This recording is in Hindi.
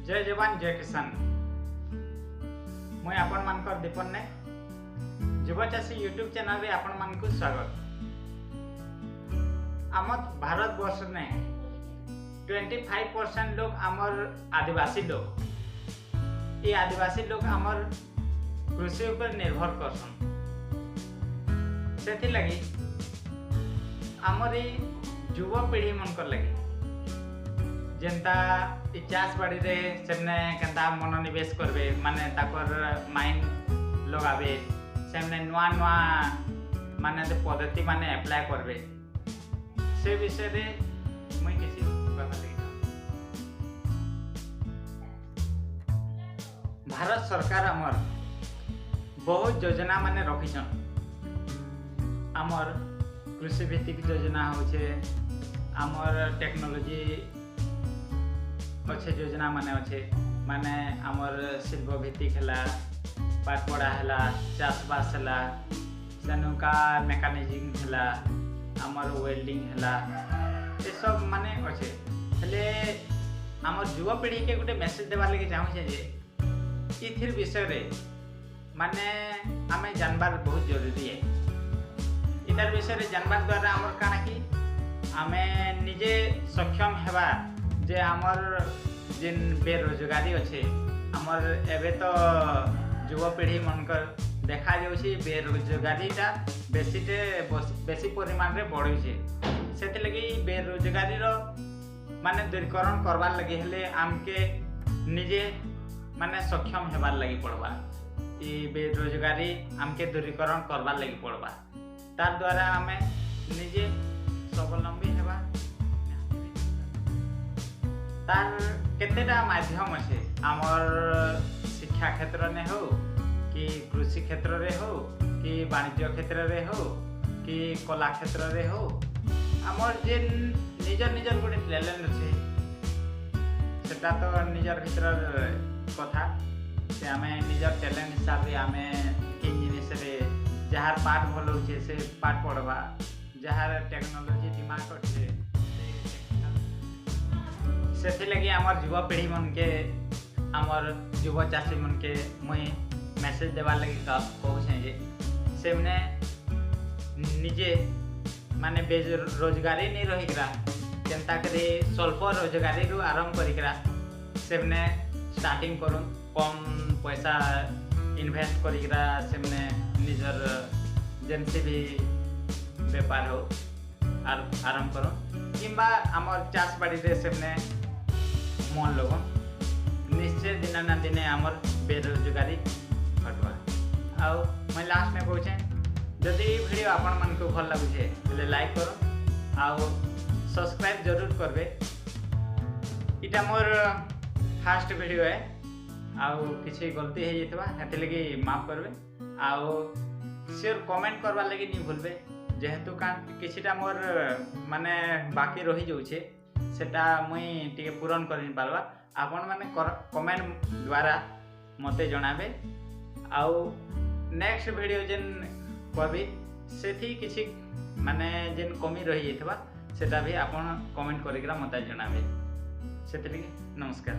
जय जवान जय किसान। मुई आपण मानकर दीपन ने युवा चाषी यूट्यूब चैनल रे आपण मान को स्वागत। आम भारत वर्ष ने 25% लोग आमर आदिवासी लोग, ये आदिवासी लोग आमर कृषि ऊपर निर्भर करसन। सेथि लगी आमर युवा पीढ़ी मनकर लगी जेनता चाष बाड़ी रे सेमने केनता मनोनिवेश करबे, माने ताकर माइंड लगाबे, सेमने नुआ नुआ माने पद्धति माने अप्लाई करबे, से विषय रे मुई किसी कहबा लगी। भारत सरकार आमर बहुत योजना माने रखिछन। आमर कृषि भित्तिक योजना होछे, आमर टेक्नोलॉजी अच्छे योजना माने अच्छे, माने आमर शिल्प भित्तिक है, पाठ पढ़ा है, चाषबास है, सेनुका मेकानिजिंग है, आमर वेल्डिंग है, ये सब माने अच्छे। हेले आमर युवा पीढ़ी के गोटे मेसेज देवार लगे चाहूँ जे इथिर विषय रे माने आमे जानबार बहुत जरूरी है। इधर विषय रे जानबार द्वारा आमर काना कि आमे निजे सक्षम हेबा जे आमर जिन बेरोजगारी अच्छे, आमर एबे तो युवा पीढ़ी मनकर देखा जाउछि बेरोजगारीटा बेसी परिमाण रे बढ़ुछि। सेति लगी बेरोजगारी रो माने दूरीकरण करबार लगी हेले आमके निजे माने सक्षम हेबार लगी पड़बा। ई बेरोजगारी आमके दूरीकरण करबार लगी पड़बा, तार द्वारा आमे निजे स्वावलंबी हेबा। तार केतेटा माध्यम अच्छे, आमर शिक्षा क्षेत्र में हो कि कृषि क्षेत्र रे हो कि वाणिज्य क्षेत्र रे हो कि कला क्षेत्र रे हो, आमर जे निजर निजर गोटे टैलेंट अच्छे सेटा तो निजर भीतर कथा से आमे निजर टैलेंट हिसाब रे आमे कि जिनिस रे जहार पाठ भल होचे से पाठ पढ़वा, जहार टेक्नोलॉजी दिमाग अच्छे से लगी आमर युवा पीढ़ी मन के, आमर युवा चाषी मन के मुई मेसेज देवार लगी कहूँ जे सेमने निजे माने बेरोजगारी नहीं रहीकरा केनता करे स्वल्प रोजगारी रु आरंभ करिकरा सेमने स्टार्टिंग करूँ, कम पैसा इन्वेस्ट करिकरा सेमने निजर जेनसे भी व्यापार हो आरंभ करूँ, किंबा आमर चाष बाड़ी रे सेमने मन लगन। निश्चय दिन ना दिने आमर बेरोजगारी हटवा। आउ मैं लास्ट में कहूँ जदि वीडियो आपण मन को भल लगुचे बोले लाइक करो, आउ सब्सक्राइब जरूर करबे। इटा मोर फास्ट वीडियो है, आउ किसी गलती है जेतबा हेते लगी माफ करबे। आउ शेयर कमेंट करबा लगी नहीं भूलबे, जेहेतु का किछिटा मोर माने बाकी रही जाउछे सेटा मुई टिके पूरण कर पारबा। आपण माने कमेंट द्वारा मते जणाबे। आउ नेक्स्ट वीडियो जेन कहबी सेथि किछि माने जेन कमी रही जेतबा सेटा भी आपण कमेंट करिकरा मते जणाबे। सेति नमस्कार।